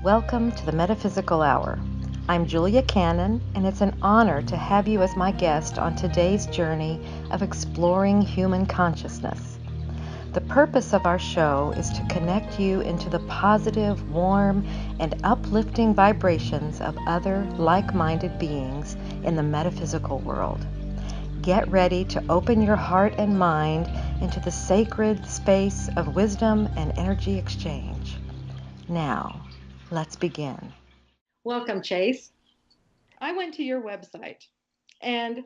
Welcome to the Metaphysical Hour. I'm Julia Cannon, and it's an honor to have you as my guest on today's journey of exploring human consciousness. The purpose of our show is to connect you into the positive, warm, and uplifting vibrations of other like-minded beings in the metaphysical world. Get ready to open your heart and mind into the sacred space of wisdom and energy exchange. Now, let's begin. Welcome, Chase. I went to your website, and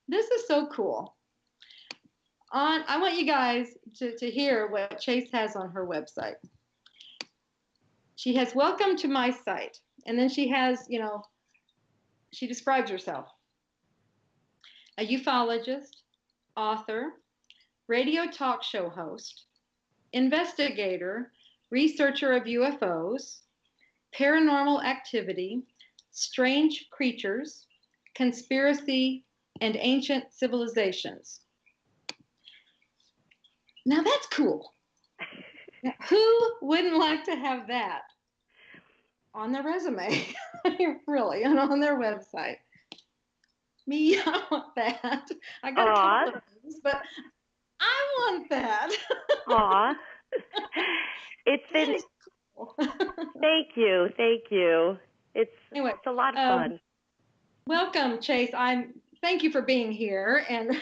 this is so cool. I want you guys to hear what Chase has on her website. She has welcome to my site, and then she has, she describes herself. A ufologist, author, radio talk show host, investigator, researcher of UFOs, paranormal activity, strange creatures, conspiracy, and ancient civilizations. Now that's cool. Who wouldn't like to have that on their resume? Really, and on their website. Me, I want that. I got a couple of those, but I want that. Aw. It's been cool. Thank you. It's a lot of fun. Welcome, Chase. Thank you for being here, and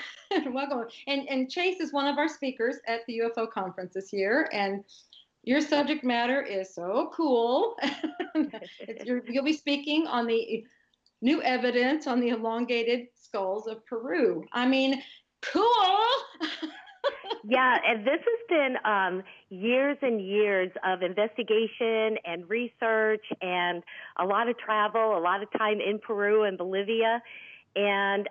welcome. And Chase is one of our speakers at the UFO conference this year, and your subject matter is so cool. You'll be speaking on the new evidence on the elongated skulls of Peru. I mean, cool. Yeah, and this has been years and years of investigation and research and a lot of travel, a lot of time in Peru and Bolivia. And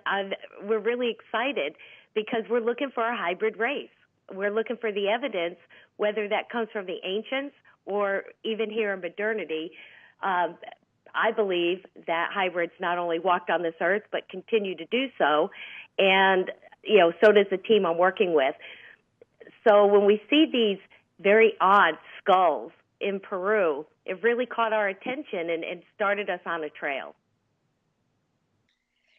we're really excited because we're looking for a hybrid race. We're looking for the evidence, whether that comes from the ancients or even here in modernity. I believe that hybrids not only walked on this earth, but continue to do so. And, so does the team I'm working with. So when we see these very odd skulls in Peru, it really caught our attention and started us on a trail.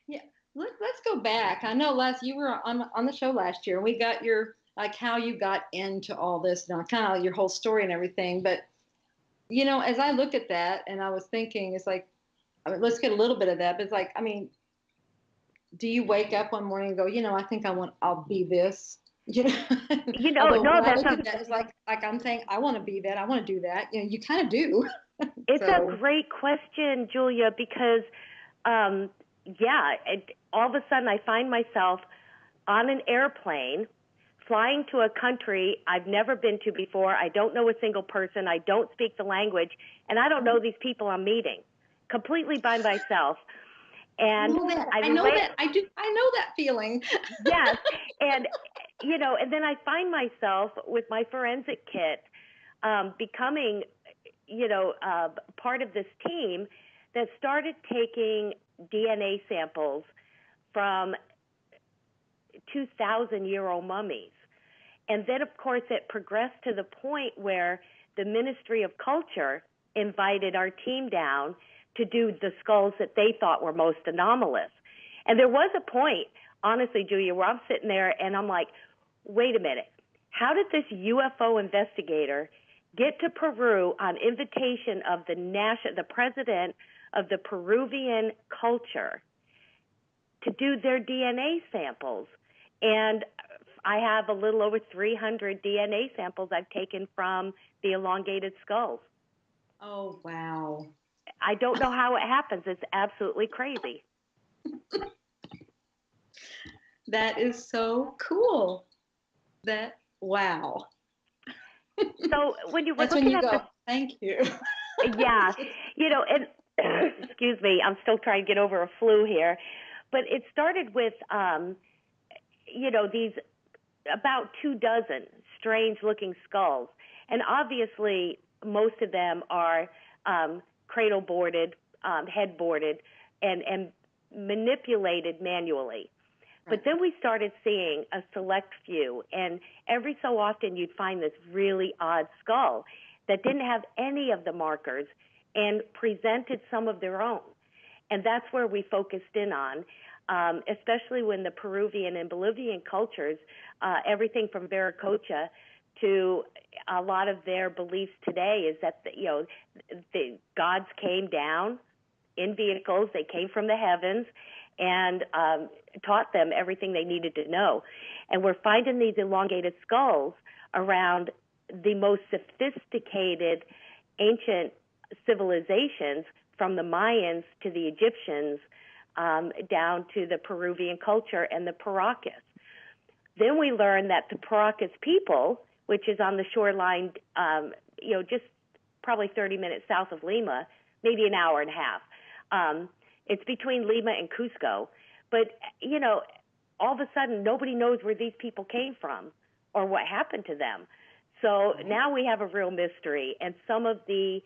Yeah, let's go back. I know you were on the show last year, and we got your, how you got into all this, kind of your whole story and everything. But, as I looked at that and I was thinking, it's like, let's get a little bit of that. But it's like, do you wake up one morning and go, I think I'll be this? No, it's like I'm saying, I want to be that. I want to do that. You kind of do. It's a great question, Julia, because, all of a sudden I find myself on an airplane flying to a country I've never been to before. I don't know a single person. I don't speak the language, and I don't know these people I'm meeting, completely by myself. And I know that. I do. I know that feeling. Yes. And, and then I find myself with my forensic kit becoming, part of this team that started taking DNA samples from 2,000-year-old mummies. And then, of course, it progressed to the point where the Ministry of Culture invited our team down to do the skulls that they thought were most anomalous. And there was a point, honestly, Julia, where I'm sitting there and I'm like, wait a minute, how did this UFO investigator get to Peru on invitation of the president of the Peruvian culture to do their DNA samples? And I have a little over 300 DNA samples I've taken from the elongated skulls. Oh, wow. I don't know how it happens. It's absolutely crazy. That is so cool. Wow. So when you were That's looking when you at go, thank you. Yeah, and excuse me, I'm still trying to get over a flu here, but it started with, these about 24 strange-looking skulls, and obviously most of them are cradle-boarded, head-boarded, and manipulated manually. But then we started seeing a select few, and every so often you'd find this really odd skull that didn't have any of the markers and presented some of their own. And that's where we focused in on, especially when the Peruvian and Bolivian cultures, everything from Viracocha to a lot of their beliefs today is that, the gods came down in vehicles. They came from the heavens and taught them everything they needed to know. And we're finding these elongated skulls around the most sophisticated ancient civilizations, from the Mayans to the Egyptians, down to the Peruvian culture and the Paracas. Then we learned that the Paracas people, which is on the shoreline, just probably 30 minutes south of Lima, maybe an hour and a half. It's between Lima and Cusco. But, all of a sudden, nobody knows where these people came from or what happened to them. So now we have a real mystery. And some of the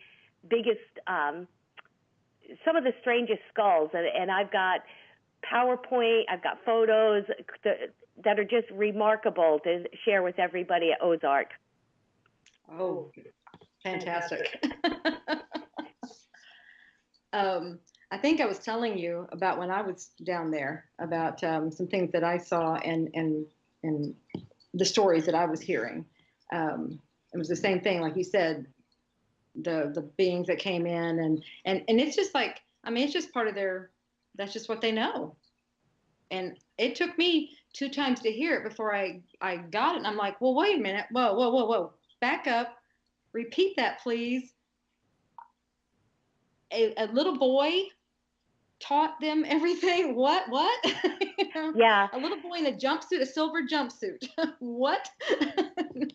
biggest, some of the strangest skulls, and I've got PowerPoint, I've got photos that are just remarkable to share with everybody at Ozark. Oh, fantastic. I think I was telling you about when I was down there about some things that I saw and the stories that I was hearing. It was the same thing, like you said, the beings that came in and it's just like, it's just part of that's just what they know. And it took me 2 times to hear it before I got it. And I'm like, well, wait a minute. Whoa. Back up. Repeat that, please. A little boy taught them everything. What? Yeah. A little boy in a jumpsuit, a silver jumpsuit. What?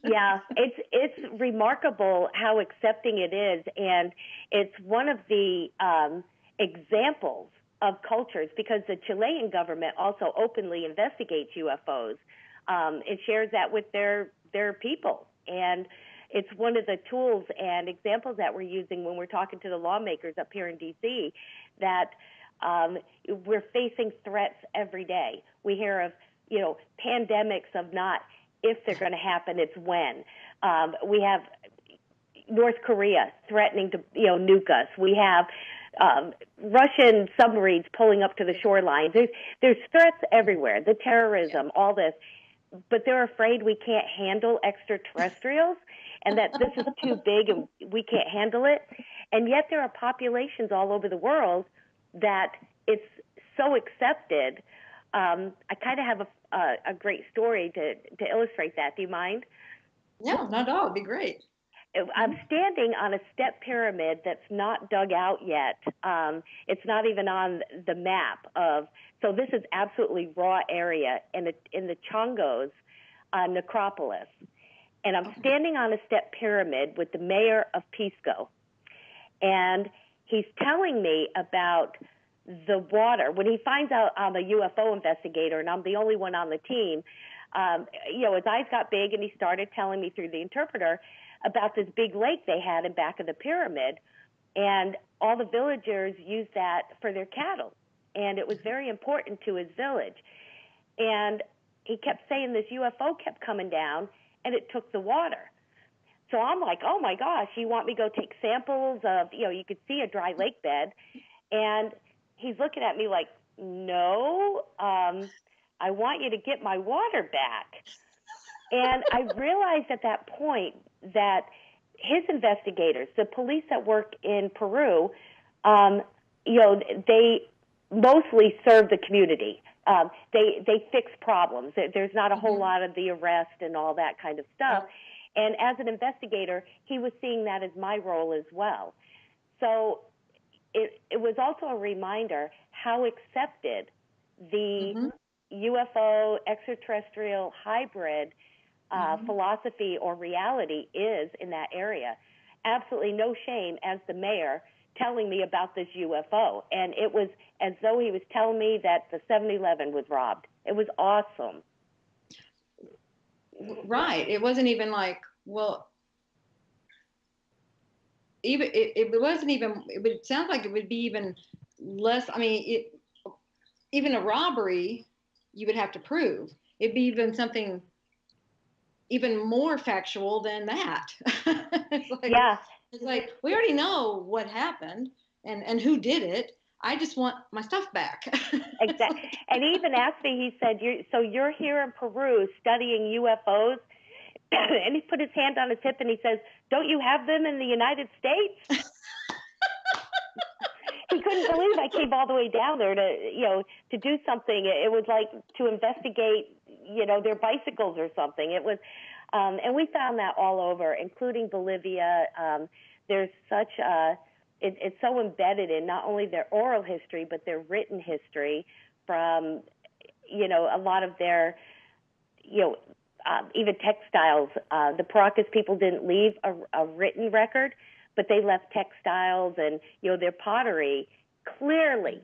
Yeah, it's remarkable how accepting it is, and it's one of the examples of cultures, because the Chilean government also openly investigates UFOs. It shares that with their people, and it's one of the tools and examples that we're using when we're talking to the lawmakers up here in D.C., that we're facing threats every day. We hear of, pandemics of not if they're going to happen, it's when. We have North Korea threatening to, nuke us. We have Russian submarines pulling up to the shorelines. There's threats everywhere, the terrorism, all this. But they're afraid we can't handle extraterrestrials and that this is too big and we can't handle it. And yet there are populations all over the world that it's so accepted. I kind of have a great story to illustrate that. Do you mind? No, not at all. It'd be great. I'm standing on a step pyramid that's not dug out yet. It's not even on the map so this is absolutely raw area in the Chongos necropolis. And I'm standing on a step pyramid with the mayor of Pisco. And he's telling me about the water. When he finds out I'm a UFO investigator and I'm the only one on the team, his eyes got big and he started telling me through the interpreter about this big lake they had in back of the pyramid, and all the villagers used that for their cattle, and it was very important to his village. And he kept saying this UFO kept coming down and it took the water. So I'm like, oh my gosh, you want me to go take samples of, you could see a dry lake bed, and he's looking at me like, no, I want you to get my water back. And I realized at that point that his investigators, the police that work in Peru, they mostly serve the community. They fix problems. There's not a whole lot of the arrest and all that kind of stuff. And as an investigator, he was seeing that as my role as well. So it was also a reminder how accepted the UFO extraterrestrial hybrid philosophy or reality is in that area. Absolutely no shame as the mayor telling me about this UFO. And it was as though he was telling me that the 7-Eleven was robbed. It was awesome. Right. It wasn't even like, well, even it wasn't even, it would sound like it would be even less. Even a robbery, you would have to prove. It'd be even something even more factual than that. Yeah. It's like, we already know what happened and who did it. I just want my stuff back. Exactly. And he even asked me, he said, you're here in Peru studying UFOs? And he put his hand on his hip and he says, don't you have them in the United States? He couldn't believe I came all the way down there to do something. It was like to investigate, their bicycles or something. It was, and we found that all over, including Bolivia. There's such it's so embedded in not only their oral history, but their written history from, a lot of their, even textiles. The Paracas people didn't leave a written record, but they left textiles and, their pottery. Clearly,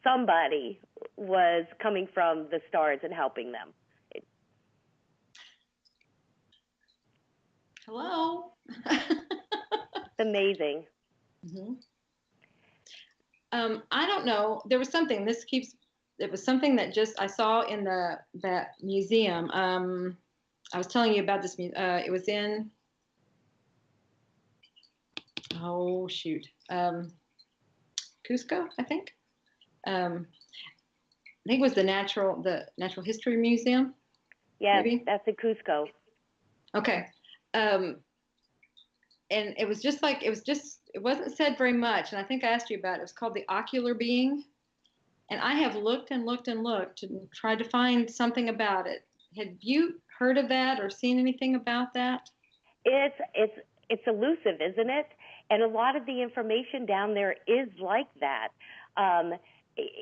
somebody was coming from the stars and helping them. Hello. It's amazing. Mm-hmm. I don't know. There was something. It was something that I saw in that museum. I was telling you about this. It was in. Oh shoot. Cusco, I think. I think it was the Natural History Museum. Yes, maybe? That's in Cusco. Okay. And it was just like, it wasn't said very much. And I think I asked you about it. It was called the Ocular Being. And I have looked and looked and looked and tried to find something about it. Have you heard of that or seen anything about that? It's elusive, isn't it? And a lot of the information down there is like that.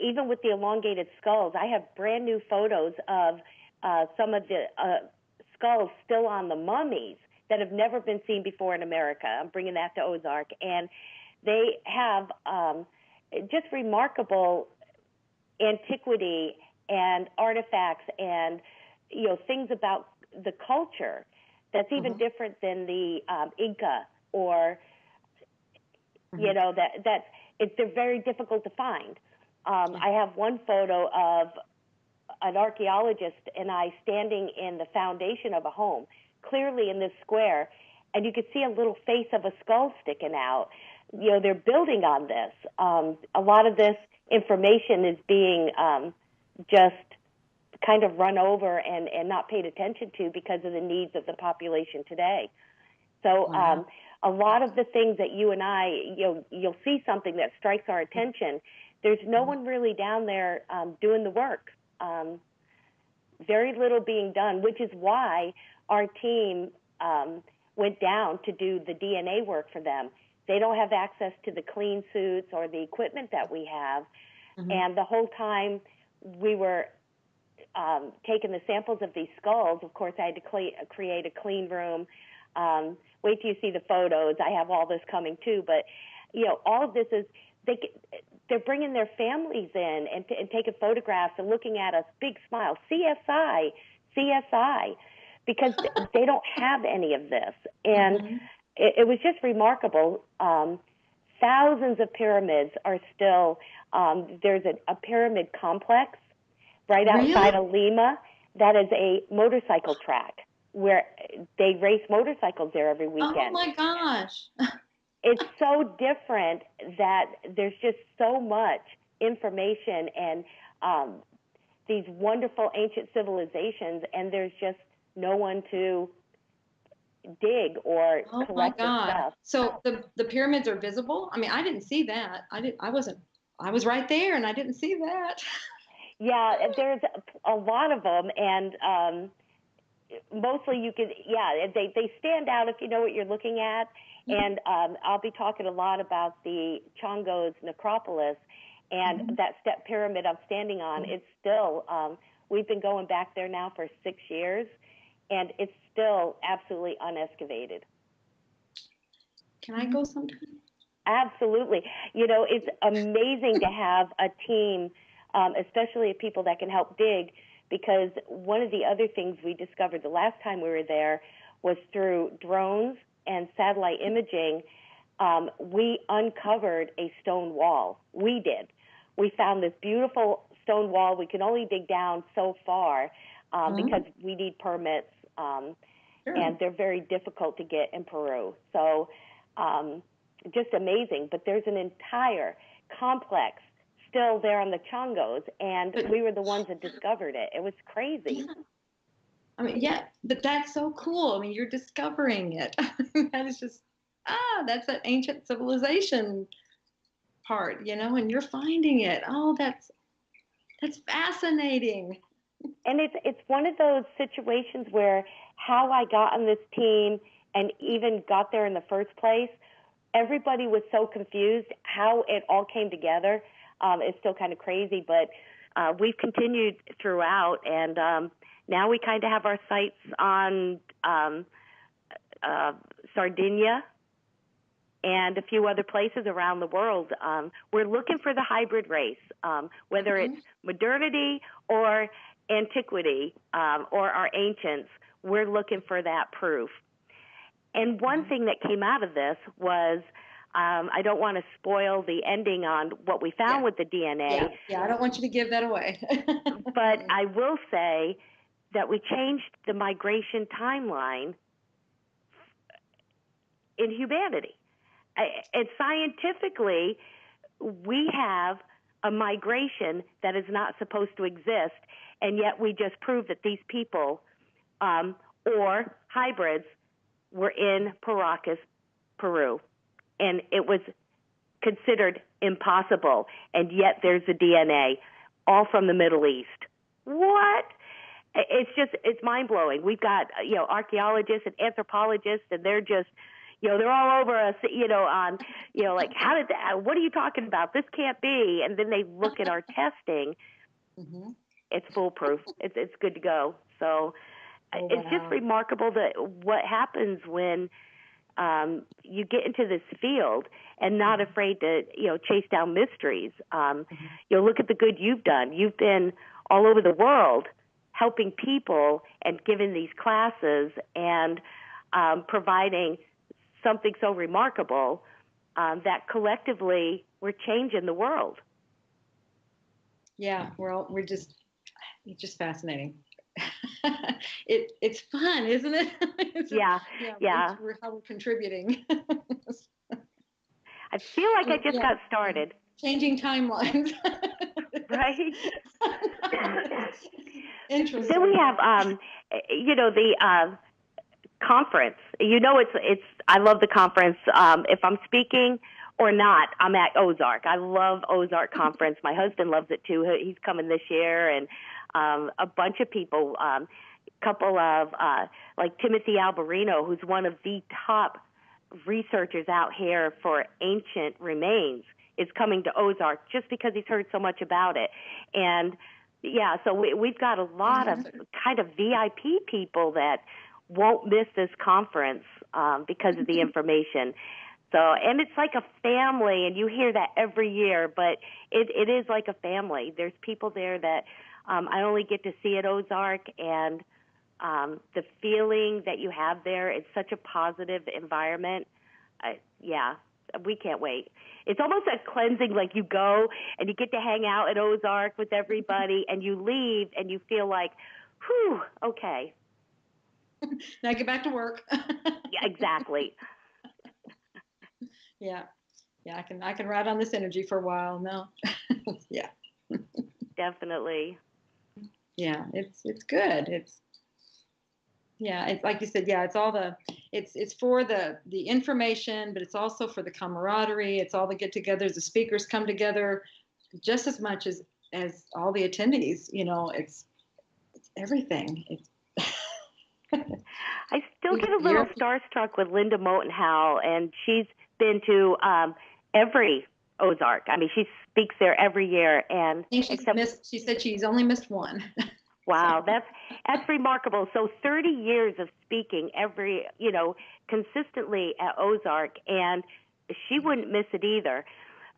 Even with the elongated skulls, I have brand new photos of some of the skulls still on the mummies that have never been seen before in America. I'm bringing that to Ozark. And they have just remarkable antiquity and artifacts and, things about the culture that's even different than the Inca or, they're very difficult to find. I have one photo of an archaeologist and I standing in the foundation of a home, clearly in this square, and you could see a little face of a skull sticking out. They're building on this. A lot of this information is being just kind of run over and not paid attention to because of the needs of the population today. So a lot of the things that you and I, you'll see something that strikes our attention. There's no one really down there doing the work. Very little being done, which is why our team went down to do the DNA work for them. They don't have access to the clean suits or the equipment that we have. And the whole time we were taking the samples of these skulls, of course, I had to create a clean room. Wait till you see the photos. I have all this coming too. But, all of this is, they're bringing their families in and taking photographs and looking at us, big smile, CSI, because they don't have any of this. And it was just remarkable. Thousands of pyramids are still, there's a pyramid complex right outside of Lima that is a motorcycle track where they race motorcycles there every weekend. Oh my gosh. It's so different that there's just so much information and these wonderful ancient civilizations, and there's just no one to dig or collect the stuff. So the pyramids are visible? I mean, I didn't see that. I was right there and I didn't see that. Yeah, there's a lot of them, and mostly you could, they stand out if you know what you're looking at. And I'll be talking a lot about the Chongo's necropolis and that step pyramid I'm standing on. It's still, we've been going back there now for 6 years, and it's still absolutely unexcavated. Can I go sometime? Absolutely. It's amazing to have a team, especially of people that can help dig, because one of the other things we discovered the last time we were there was through drones and satellite imaging, we uncovered a stone wall. We did. We found this beautiful stone wall. We could only dig down so far because we need permits. Sure. and they're very difficult to get in Peru. So just amazing. But there's an entire complex still there on the Chongos, and we were the ones that discovered it. It was crazy. Yeah. I mean, yeah, but that's so cool. I mean, you're discovering it. That is just, that's that ancient civilization part, and you're finding it. Oh, that's fascinating. And it's one of those situations where how I got on this team and even got there in the first place, everybody was so confused. How it all came together is still kind of crazy, but we've continued throughout, and now we kind of have our sights on Sardinia and a few other places around the world. We're looking for the hybrid race, whether it's modernity or antiquity or our ancients. We're looking for that proof. And one thing that came out of this was, I don't want to spoil the ending on what we found with the DNA. Yeah, I don't want you to give that away. But I will say that we changed the migration timeline in humanity. And scientifically, we have a migration that is not supposed to exist, and yet we just proved that these people or hybrids were in Paracas, Peru, and it was considered impossible, and yet there's the DNA, all from the Middle East. What? It's mind-blowing. We've got, archaeologists and anthropologists, and they're just, they're all over us, on, like, how did that, what are you talking about? This can't be. And then they look at our testing. Mm-hmm. It's foolproof. It's good to go. So it's just remarkable that what happens when you get into this field and not afraid to, chase down mysteries. Look at the good you've done. You've been all over the world helping people and giving these classes and providing something so remarkable that collectively we're changing the world. Yeah, it's just fascinating. It's fun, isn't it? Yeah. How we're contributing. I feel like I just got started. Changing timelines. Right? Interesting. Then we have, the conference. It's. I love the conference. If I'm speaking or not, I'm at Ozark. I love Ozark Conference. My husband loves it too. He's coming this year, and a bunch of people, couple of like Timothy Alberino, who's one of the top researchers out here for ancient remains, is coming to Ozark just because he's heard so much about it. And so we've got a lot of kind of VIP people that won't miss this conference because of the information. So, and it's like a family, and you hear that every year, but it is like a family. There's people there that I only get to see at Ozark, and the feeling that you have there, it's such a positive environment. We can't wait. It's almost a cleansing, like you go and you get to hang out at Ozark with everybody, and you leave and you feel like, whew, okay. Now get back to work. Yeah, exactly. Yeah, I can ride on this energy for a while now. Yeah, definitely. Yeah, it's good. It's like you said. Yeah, it's all it's for the information, but it's also for the camaraderie. It's all the get-togethers. The speakers come together just as much as all the attendees. It's everything. It's I still get a little starstruck with Linda Motenhau, and she's been to every Ozark. I mean, she speaks there every year, and she said she's only missed one. Wow, that's remarkable. So 30 years of speaking consistently at Ozark, and she wouldn't miss it either.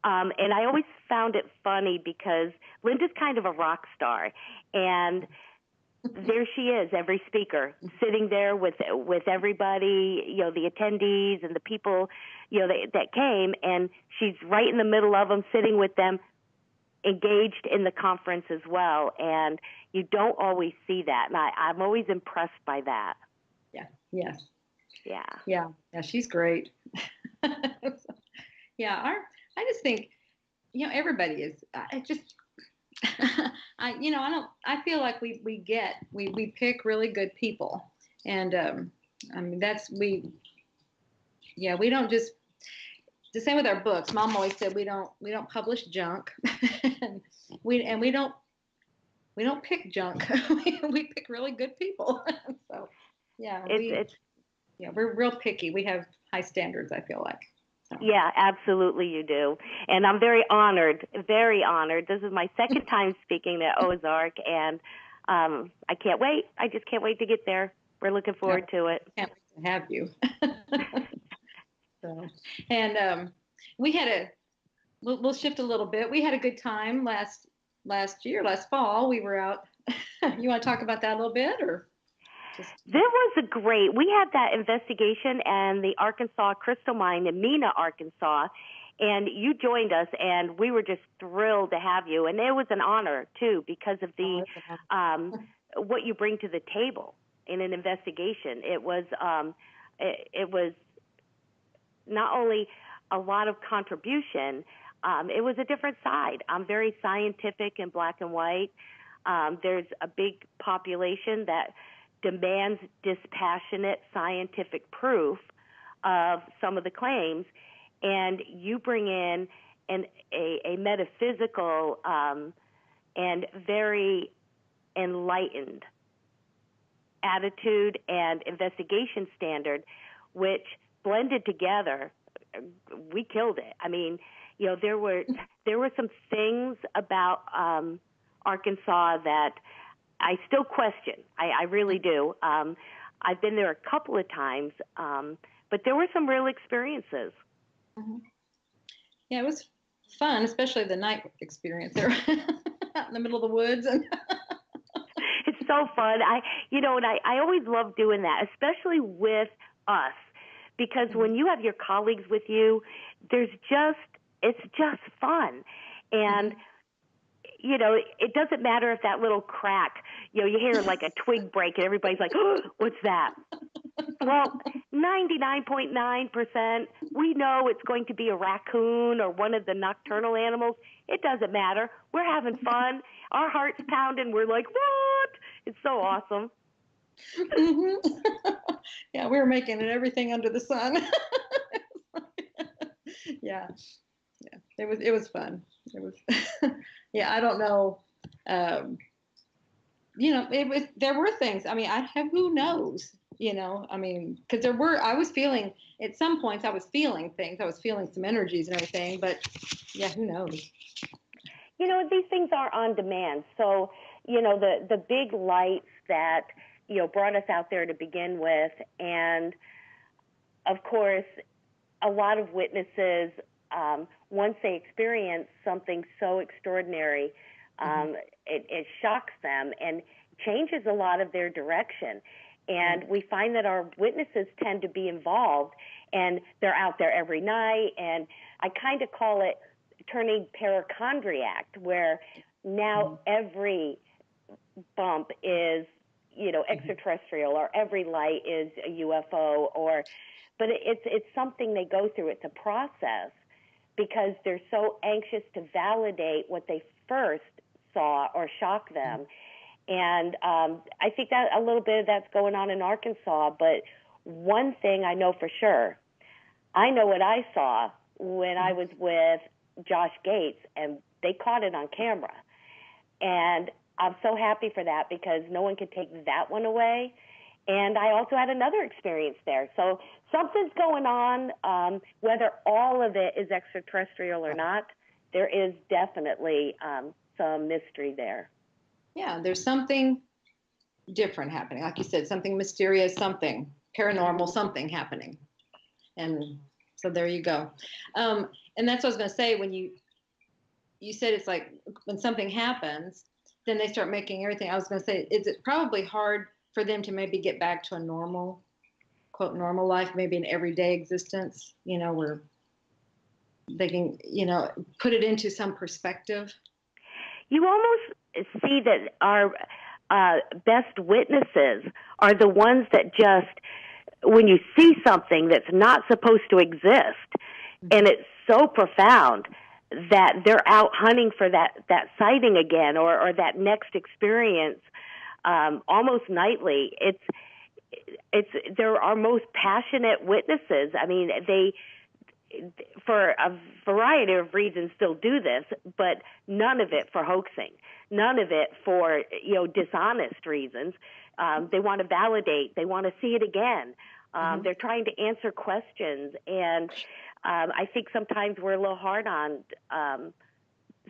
And I always found it funny because Linda's kind of a rock star, and there she is, every speaker, sitting there with everybody, the attendees and the people, that came, and she's right in the middle of them, sitting with them, engaged in the conference as well. And you don't always see that, and I'm always impressed by that. Yeah, Yes. Yeah. Yeah. Yeah. She's great. Yeah. I just think, everybody is, I just, I feel like we pick really good people. And, I mean, we don't just, the same with our books. Mom always said we don't publish junk. and we don't pick junk. we pick really good people. So yeah, we're real picky. We have high standards, I feel like. So. Yeah, absolutely you do. And I'm very honored, very honored. This is my second time speaking at Ozark, and I can't wait. I just can't wait to get there. We're looking forward to it. Can't wait to have you. So, and we'll shift a little bit. We had a good time last fall. We were out. You want to talk about that a little bit, or? There was we had that investigation and the Arkansas crystal mine in Mena, Arkansas, and you joined us, and we were just thrilled to have you. And it was an honor too, because of the what you bring to the table in an investigation. It was not only a lot of contribution, it was a different side. I'm very scientific and black and white. There's a big population that demands dispassionate scientific proof of some of the claims, and you bring in a metaphysical and very enlightened attitude and investigation standard, which blended together, we killed it. I mean, there were some things about Arkansas that I still question. I really do. I've been there a couple of times, but there were some real experiences. Mm-hmm. Yeah, it was fun, especially the night experience there out in the middle of the woods. And it's so fun. I always love doing that, especially with us, because when you have your colleagues with you, it's just fun. And it doesn't matter if that little crack, you hear like a twig break and everybody's like, oh, what's that? Well, 99.9%, we know it's going to be a raccoon or one of the nocturnal animals. It doesn't matter. We're having fun. Our heart's pounding. We're like, what? It's so awesome. Mm-hmm. Yeah, we were making it everything under the sun. Yeah. It was fun. It was, yeah, I don't know. There were things. I mean, who knows? I mean, because I was feeling, at some points I was feeling things. I was feeling some energies and everything, but yeah, who knows? These things are on demand. So, the big lights that, brought us out there to begin with. And of course, a lot of witnesses, once they experience something so extraordinary, it shocks them and changes a lot of their direction. And we find that our witnesses tend to be involved, and they're out there every night. And I kind of call it turning paracondraic, where now every bump is, extraterrestrial, or every light is a UFO, but it's something they go through. It's a process, because they're so anxious to validate what they first saw or shock them. And I think that a little bit of that's going on in Arkansas. But one thing I know for sure, I know what I saw when I was with Josh Gates, and they caught it on camera. And I'm so happy for that, because no one could take that one away. And I also had another experience there. So something's going on, whether all of it is extraterrestrial or not. There is definitely some mystery there. Yeah, there's something different happening. Like you said, something mysterious, something paranormal, something happening. And so there you go. And that's what I was going to say. When you said it's like when something happens, then they start making everything. I was going to say, is it probably hard for them to maybe get back to a normal, quote, normal life, maybe an everyday existence, where they can, put it into some perspective? You almost see that our best witnesses are the ones that just when you see something that's not supposed to exist, and it's so profound that they're out hunting for that sighting again, or that next experience, almost nightly. They're our most passionate witnesses. I mean, they, for a variety of reasons, still do this, but none of it for hoaxing, none of it for dishonest reasons. They want to validate. They want to see it again. They're trying to answer questions, and I think sometimes we're a little hard on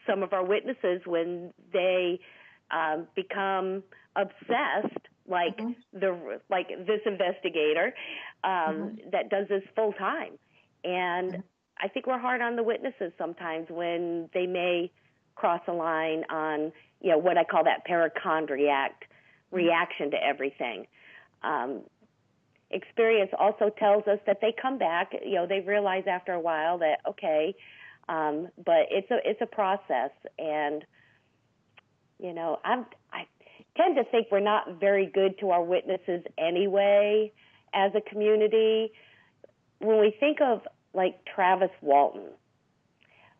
some of our witnesses when they become obsessed, like this investigator that does this full time. And I think we're hard on the witnesses sometimes when they may cross a line on what I call that paracondract reaction to everything. Experience also tells us that they come back. They realize after a while that but it's a process, and I tend to think we're not very good to our witnesses anyway as a community. When we think of like Travis Walton,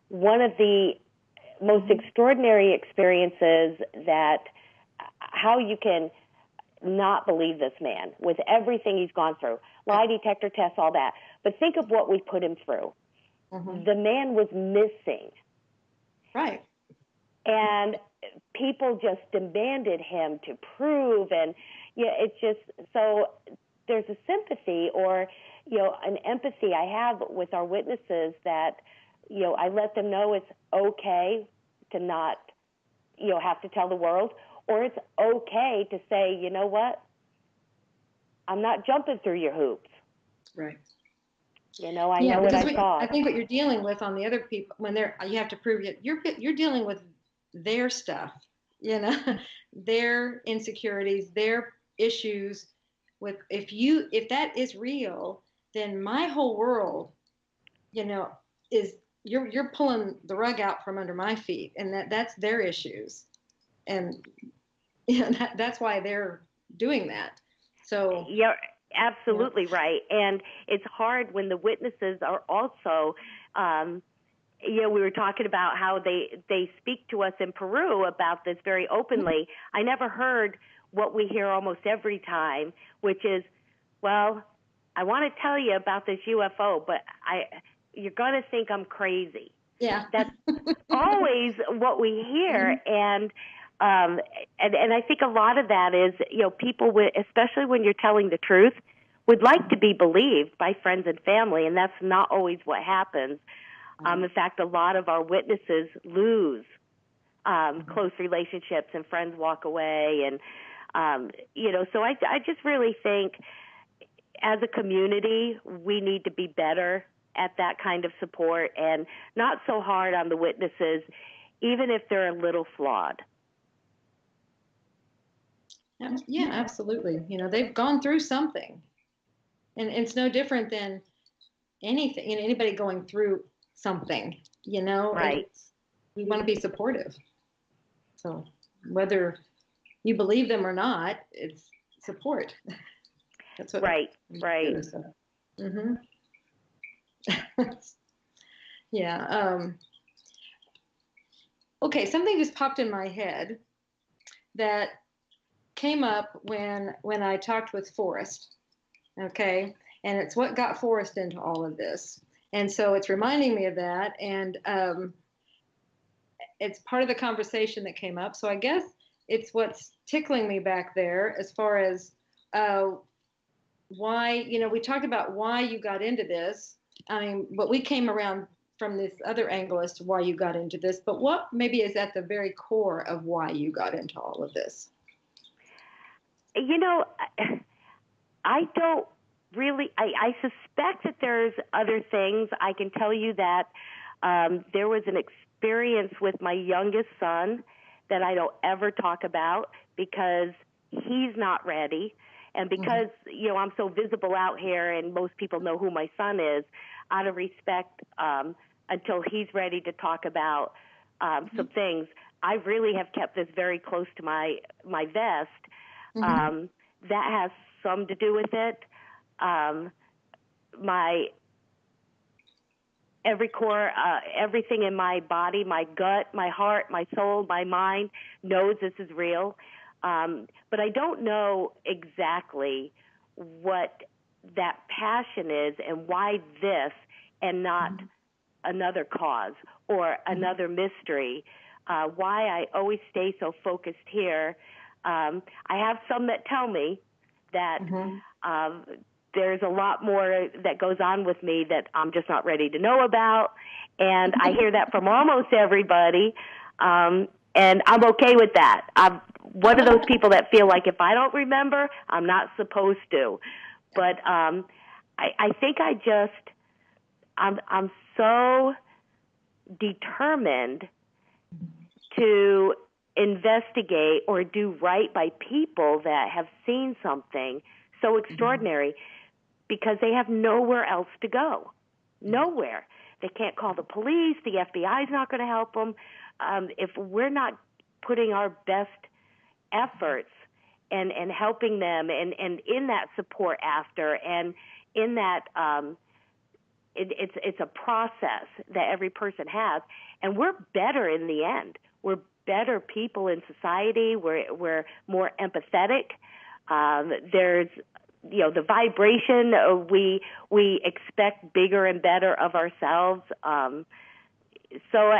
one of the most extraordinary experiences, that how you can not believe this man with everything he's gone through, lie detector tests, all that. But think of what we put him through. The man was missing. Right. And people just demanded him to prove, and it's just, so there's a sympathy or, an empathy I have with our witnesses that, I let them know it's okay to not, have to tell the world, or it's okay to say, you know what, I'm not jumping through your hoops. Right. I know what I saw. I think what you're dealing with on the other people, when you have to prove it, you're dealing with their stuff, their insecurities, their issues. With if that is real, then my whole world, is you're pulling the rug out from under my feet, and that's their issues, and that's why they're doing that. So you're absolutely right, and it's hard when the witnesses are also. We were talking about how they speak to us in Peru about this very openly. I never heard what we hear almost every time, which is, well, I want to tell you about this UFO, but you're going to think I'm crazy. Yeah. That's always what we hear. And I think a lot of that is, people, especially when you're telling the truth, would like to be believed by friends and family, and that's not always what happens. In fact, a lot of our witnesses lose close relationships, and friends walk away. And, so I just really think as a community, we need to be better at that kind of support and not so hard on the witnesses, even if they're a little flawed. Yeah, absolutely. They've gone through something, and it's no different than anything, anybody going through something, Right. We want to be supportive. So whether you believe them or not, it's support. That's what. Right. Yeah. Okay. Something just popped in my head that came up when I talked with Forrest. Okay. And it's what got Forrest into all of this. And so it's reminding me of that. And it's part of the conversation that came up. So I guess it's what's tickling me back there as far as why, we talked about why you got into this. I mean, but we came around from this other angle as to why you got into this. But what maybe is at the very core of why you got into all of this? I don't really, I suspect that there's other things. I can tell you that there was an experience with my youngest son that I don't ever talk about because he's not ready. And because, I'm so visible out here and most people know who my son is, out of respect, until he's ready to talk about some things, I really have kept this very close to my vest. That has some to do with it. my everything in my body, my gut, my heart, my soul, my mind knows this is real. But I don't know exactly what that passion is and why this and not another cause or another mystery. Why I always stay so focused here. I have some that tell me that there's a lot more that goes on with me that I'm just not ready to know about. And I hear that from almost everybody. And I'm okay with that. I'm one of those people that feel like if I don't remember, I'm not supposed to. But I think I'm so determined to investigate or do right by people that have seen something so extraordinary because they have nowhere else to go. Nowhere. They can't call the police. The FBI is not going to help them. If we're not putting our best efforts and helping them and in that support after and in that it's a process that every person has, and we're better in the end. We're better people in society. We're more empathetic. There's the vibration. We expect bigger and better of ourselves. So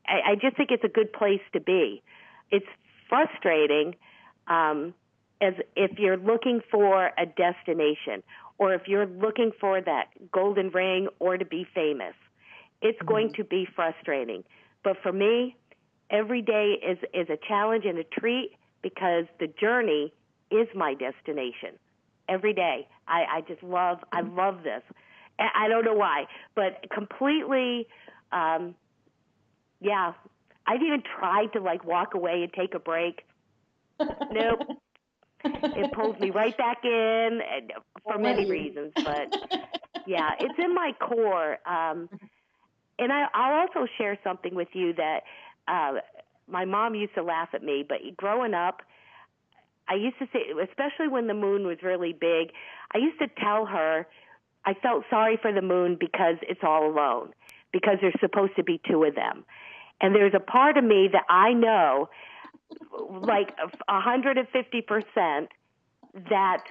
I just think it's a good place to be. It's frustrating as if you're looking for a destination or if you're looking for that golden ring or to be famous. It's going to be frustrating. But for me, every day is a challenge and a treat because the journey is my destination. Every day. I love this. I don't know why, but completely, I've even tried to walk away and take a break. Nope. It pulls me right back in for many reasons, but yeah, it's in my core. And I'll also share something with you that my mom used to laugh at me, but growing up, I used to say, especially when the moon was really big, I used to tell her I felt sorry for the moon because it's all alone, because there's supposed to be two of them. And there's a part of me that I know, 150%, that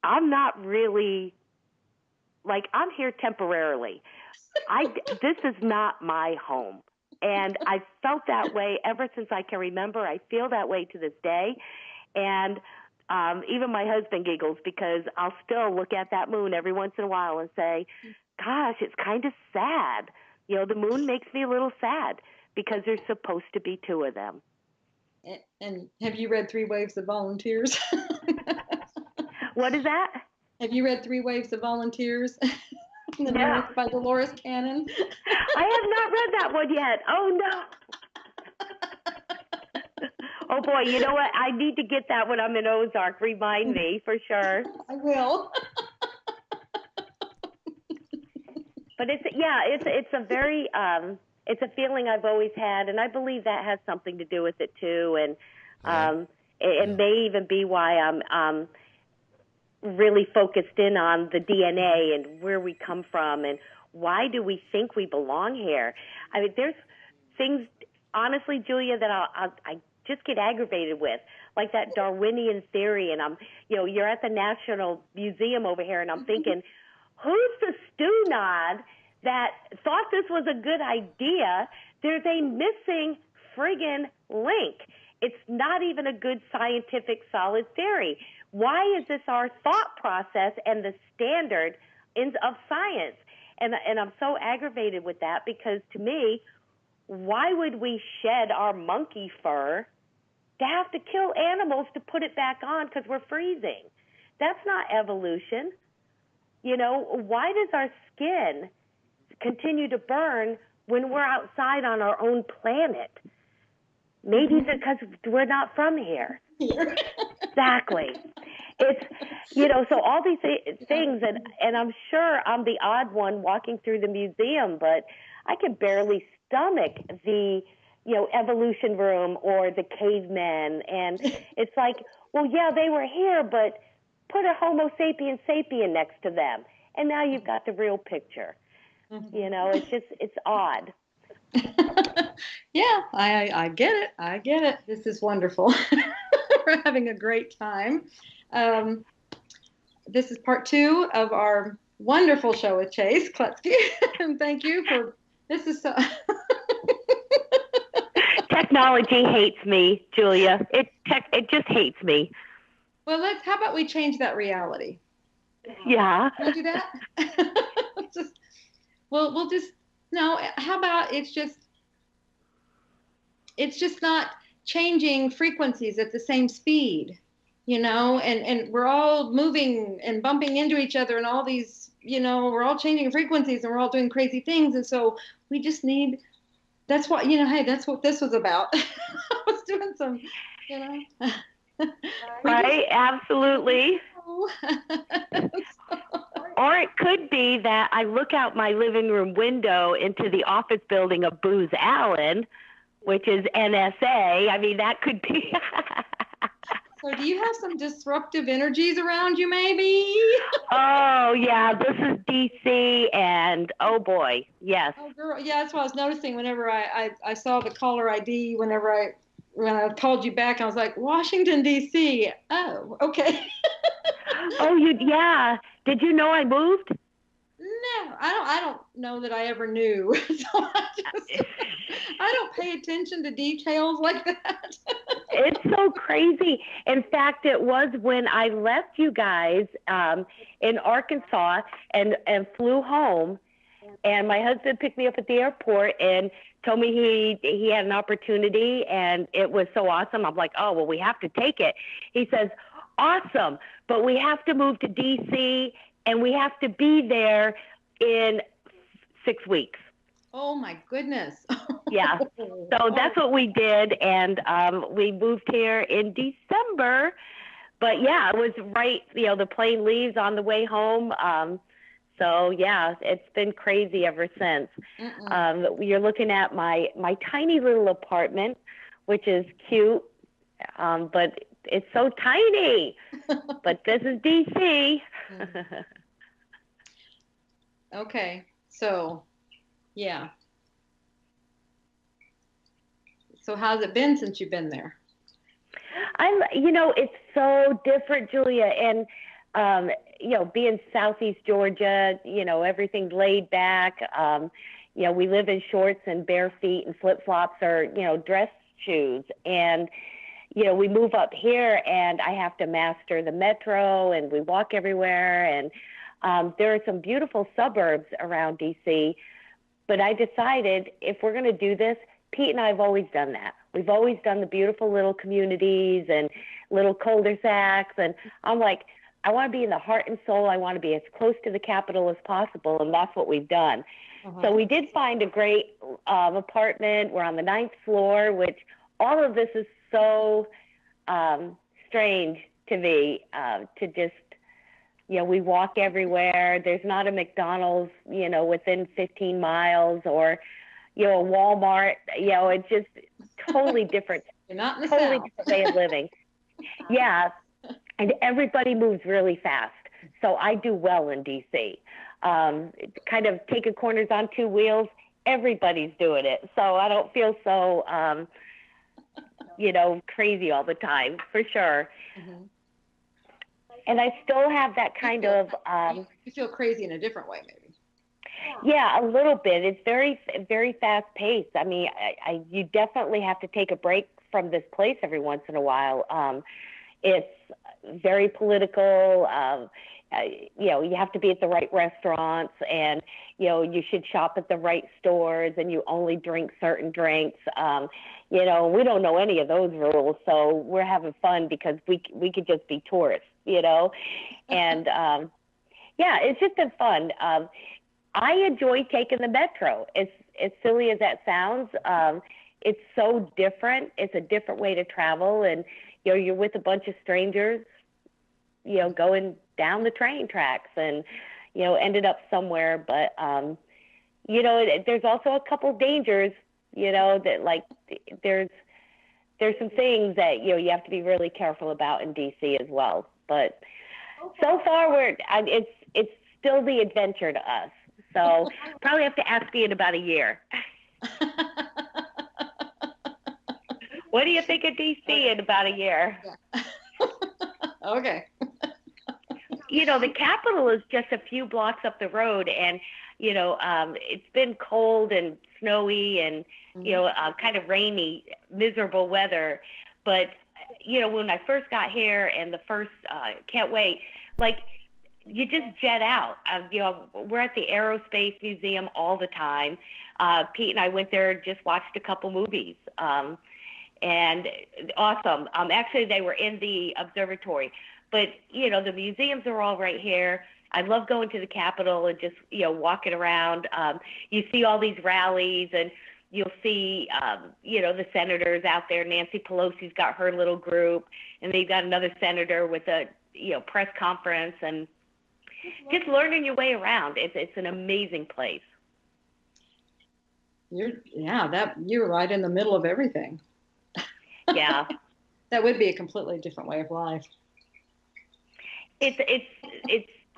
I'm not really, I'm here temporarily. This is not my home. And I felt that way ever since I can remember. I feel that way to this day. And even my husband giggles because I'll still look at that moon every once in a while and say, gosh, it's kind of sad. The moon makes me a little sad because there's supposed to be two of them. And have you read 3 Waves of Volunteers? What is that? Have you read 3 Waves of Volunteers? Yeah. By Dolores Cannon? I have not read that one yet. Oh, no. Oh, boy, you know what? I need to get that when I'm in Ozark. Remind me, for sure. I will. But it's a very, it's a feeling I've always had, and I believe that has something to do with it, too. And it may even be why I'm really focused in on the DNA and where we come from and why do we think we belong here. I mean, there's things, honestly, Julia, that I just get aggravated with, like that Darwinian theory. And you're at the National Museum over here, and I'm thinking, who's the stew-nod that thought this was a good idea? There's a missing friggin' link. It's not even a good scientific solid theory. Why is this our thought process and the standard of science? And I'm so aggravated with that because to me, why would we shed our monkey fur to have to kill animals to put it back on because we're freezing? That's not evolution. Why does our skin continue to burn when we're outside on our own planet? Maybe it's because we're not from here. Exactly. It's, so all these things, and I'm sure I'm the odd one walking through the museum, but I can barely stomach the, evolution room or the cavemen. And it's like, well, yeah, they were here, but put a Homo sapien sapien next to them, and now you've got the real picture. Mhm. You know, it's odd. Yeah, I get it. I get it. This is wonderful. We're having a great time. This is part 2 of our wonderful show with Chase Kloetzke. And thank you for this is so Technology hates me, Julia. It just hates me. well, how about we change that reality? Yeah. Can we do that? just we'll just no, how about it's just not changing frequencies at the same speed, and we're all moving and bumping into each other and all these, we're all changing frequencies and we're all doing crazy things. And so we just need, that's what, hey, that's what this was about. I was doing some, Right, absolutely. Or it could be that I look out my living room window into the office building of Booz Allen, which is NSA. I mean, that could be. So do you have some disruptive energies around you, maybe? Oh, yeah, this is DC, and oh boy, yes. Oh, girl, yeah, that's what I was noticing whenever I saw the caller ID, when I called you back, I was like, Washington, D.C. Oh, okay. Oh, yeah. Did you know I moved? No, I don't know that I ever knew. So I don't pay attention to details like that. It's so crazy. In fact, it was when I left you guys in Arkansas and flew home, and my husband picked me up at the airport and told me he had an opportunity, and it was so awesome. I'm like, oh, well, we have to take it. He says, awesome, but we have to move to D.C., and we have to be there in 6 weeks. Oh, my goodness. Yeah. So that's what we did, and we moved here in December. But, yeah, it was right, the plane leaves on the way home. So, yeah, it's been crazy ever since. You're looking at my tiny little apartment, which is cute, but it's so tiny. But this is D.C. Okay, so, yeah. So how's it been since you've been there? It's so different, Julia, and being Southeast Georgia, everything's laid back. We live in shorts and bare feet and flip-flops or, dress shoes. And, we move up here and I have to master the metro, and we walk everywhere. And there are some beautiful suburbs around D.C., but I decided if we're going to do this, Pete and I have always done that. We've always done the beautiful little communities and little cul-de-sacs. And I'm like, I want to be in the heart and soul. I want to be as close to the capital as possible. And that's what we've done. So we did find a great apartment. We're on the 9th floor, which all of this is so strange to me, to just, we walk everywhere. There's not a McDonald's, within 15 miles or, a Walmart. It's just totally different. You're not in the totally South. Different way of living. Yeah. And everybody moves really fast. So I do well in D.C. Kind of taking corners on 2 wheels. Everybody's doing it. So I don't feel so, crazy all the time, for sure. Mm-hmm. And I still have that kind of... you feel crazy in a different way, maybe. Yeah, a little bit. It's very, very fast paced. I mean, you definitely have to take a break from this place every once in a while. It's very political. You have to be at the right restaurants, and, you should shop at the right stores, and you only drink certain drinks. We don't know any of those rules, so we're having fun because we could just be tourists, and it's just been fun. I enjoy taking the metro. As silly as that sounds, it's so different. It's a different way to travel, and you're with a bunch of strangers, going down the train tracks, and ended up somewhere. But there's also a couple dangers. That like there's some things that you have to be really careful about in DC as well. But So far, it's still the adventure to us. So probably have to ask you in about a year. What do you think of DC in about a year? Yeah. Okay. You know, the Capitol is just a few blocks up the road, and you know, it's been cold and snowy and you know, kind of rainy, miserable weather. But you know, when I first got here and the first can't wait, like you just jet out. You know, we're at the Aerospace Museum all the time. Pete and I went there, just watched a couple movies. And awesome. Actually, they were in the observatory. But, you know, the museums are all right here. I love going to the Capitol and just, you know, walking around. You see all these rallies, and you'll see, you know, the senators out there. Nancy Pelosi's got her little group, and they've got another senator with a, you know, press conference, and just learning your way around. It's an amazing place. You're right in the middle of everything. Yeah. That would be a completely different way of life. It's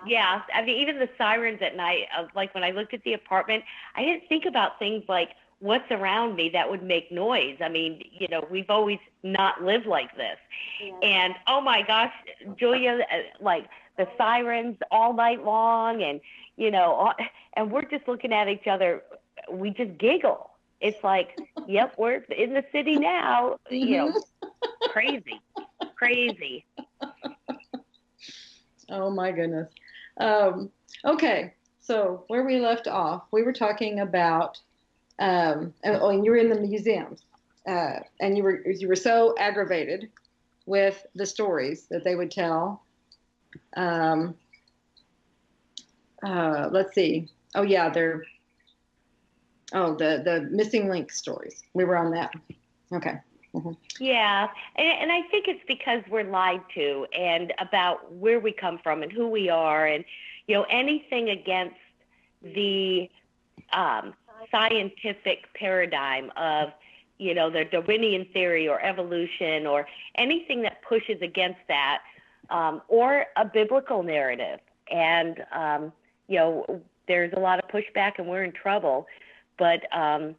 yeah. I mean, even the sirens at night, like when I looked at the apartment, I didn't think about things like what's around me that would make noise. I mean, you know, we've always not lived like this. Yeah. And oh my gosh, Julia, like the sirens all night long, and you know, and we're just looking at each other. We just giggle. It's like, yep, we're in the city now. You know, crazy. Oh my goodness. Okay, so where we left off, we were talking about, and you were in the museums, and you were so aggravated with the stories that they would tell. Let's see. Oh yeah, the missing link stories. We were on that. Okay. Mm-hmm. Yeah, and I think it's because we're lied to, and about where we come from and who we are, and you know, anything against the scientific paradigm of, you know, the Darwinian theory or evolution, or anything that pushes against that, or a biblical narrative. And you know, there's a lot of pushback, and we're in trouble. But I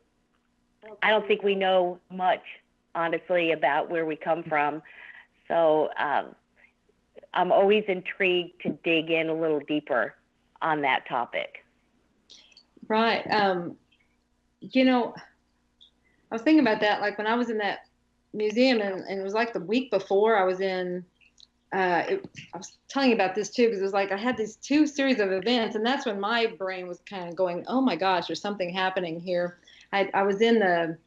don't think we know much, honestly, about where we come from. So I'm always intrigued to dig in a little deeper on that topic. Right. You know, I was thinking about that, like when I was in that museum, and it was like the week before I was in, I was telling you about this too, because it was like I had these two series of events, and that's when my brain was kind of going, oh my gosh, there's something happening here. I was in there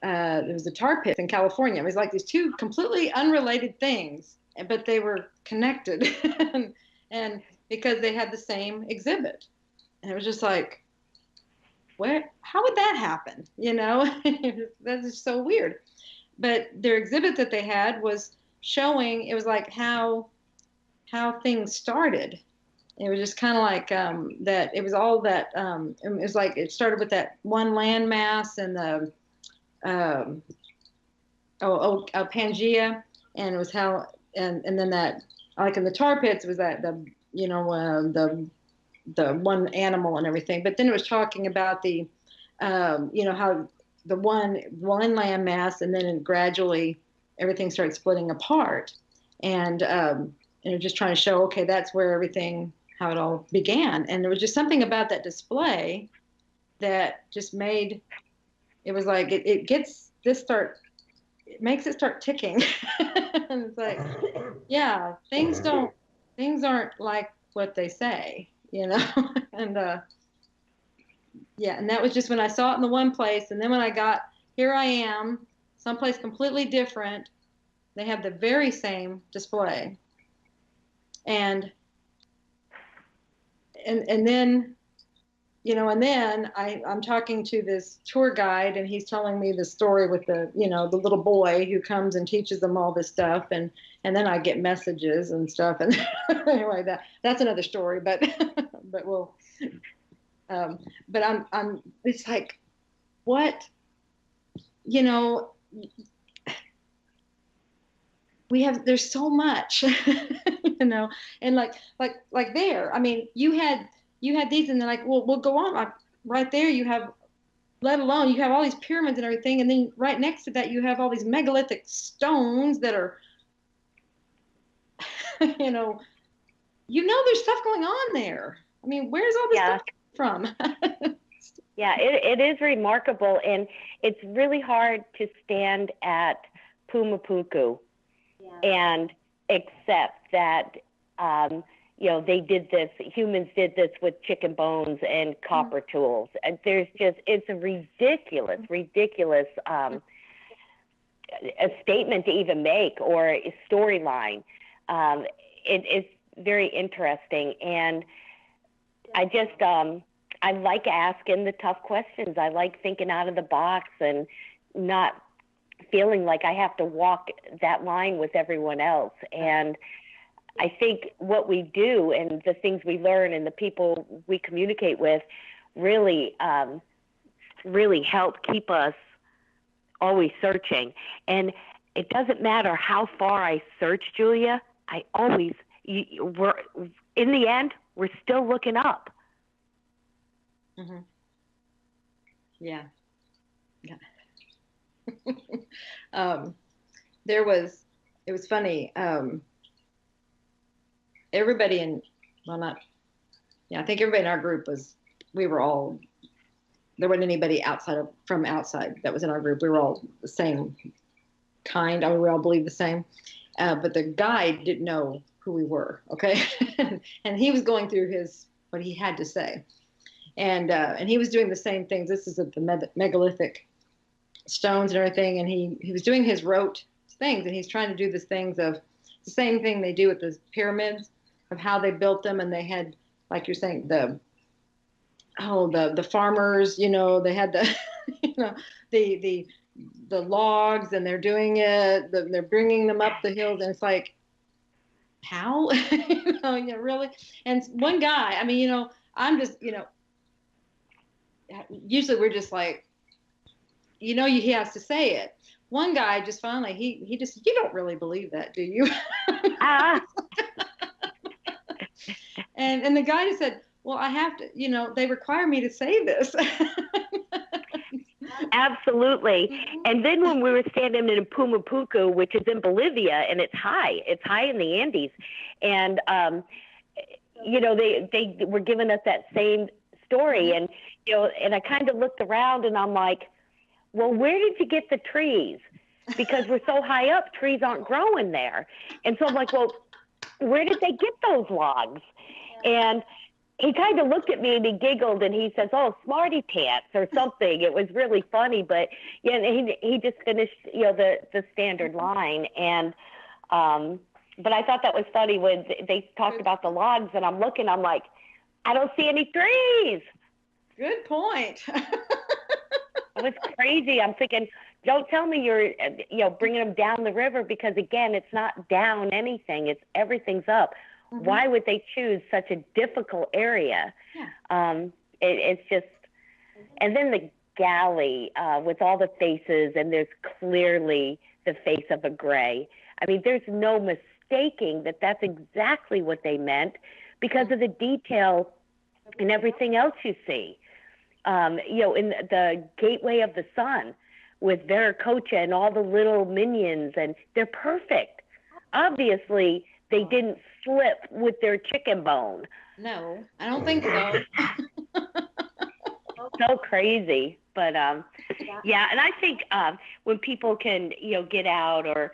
was the tar pits in California. It was like these two completely unrelated things, but they were connected, and because they had the same exhibit, and it was just like, how would that happen? You know, that's just so weird. But their exhibit that they had was showing, it was like how things started. It was just kind of like that. It was all that. It was like it started with that one landmass and the Pangea, and it was how, and then that, like in the tar pits, it was that the one animal and everything. But then it was talking about the how the one landmass, and then gradually everything started splitting apart, and just trying to show, okay, that's where everything, how it all began. And there was just something about that display that just made, it was like it makes it start ticking. And it's like, yeah, things aren't like what they say, you know. And yeah, and that was just when I saw it in the one place, and then when I got here, I am someplace completely different. They have the very same display, and then, you know, and then I'm talking to this tour guide, and he's telling me the story with the little boy who comes and teaches them all this stuff, and then I get messages and stuff, and anyway, that's another story, but we'll, but I'm it's like, what, you know, there's so much, and like there, I mean, you had these, and they're like, well, we'll go on. Like right there, you have, let alone you have all these pyramids and everything, and then right next to that, you have all these megalithic stones that are, there's stuff going on there. I mean, where's all this stuff from? Yeah, it is remarkable, and it's really hard to stand at Pumapuku and accept that, they did this, humans did this with chicken bones and copper tools. And it's a ridiculous a statement to even make, or a storyline. It's very interesting, and I just, I like asking the tough questions. I like thinking out of the box and not feeling like I have to walk that line with everyone else. And I think what we do and the things we learn and the people we communicate with really, really help keep us always searching. And it doesn't matter how far I search, Julia, we're in the end, we're still looking up. Mm-hmm. Yeah. It was funny. Everybody I think everybody in our group there wasn't anybody from outside that was in our group. We were all the same kind. We all believed the same. But the guide didn't know who we were. Okay. And he was going through what he had to say. And he was doing the same things. This is the megalithic stones and everything. And he was doing his rote things, and he's trying to do the things of the same thing they do with the pyramids, of how they built them. And they had, like you're saying, the farmers, they had the logs, and they're doing it. They're bringing them up the hills, and it's like, how? Yeah, really. And one guy, I mean, I'm just, usually we're just like, he has to say it. One guy just finally, he just, you don't really believe that, do you? And the guy just said, well, I have to, they require me to say this. Absolutely. And then when we were standing in Pumapuku, which is in Bolivia, and it's high in the Andes, and they were giving us that same story, and and I kind of looked around, and I'm like, well, where did you get the trees? Because we're so high up, trees aren't growing there. And so I'm like, well, where did they get those logs? And he kind of looked at me and he giggled, and he says, oh, smarty pants or something. It was really funny, but he just finished, the standard line. And, but I thought that was funny when they talked about the logs, and I'm like, I don't see any trees. Good point. It was crazy. I'm thinking, don't tell me you're, bringing them down the river, because again, it's not down anything. Everything's up. Mm-hmm. Why would they choose such a difficult area? Yeah. It's just, and then the galley with all the faces, and there's clearly the face of a gray. I mean, there's no mistaking that that's exactly what they meant, because of the detail and everything else you see. In the Gateway of the Sun with Viracocha and all the little minions, and they're perfect. Obviously, they didn't slip with their chicken bone. No, I don't think so. So crazy. But, yeah, and I think when people can, get out or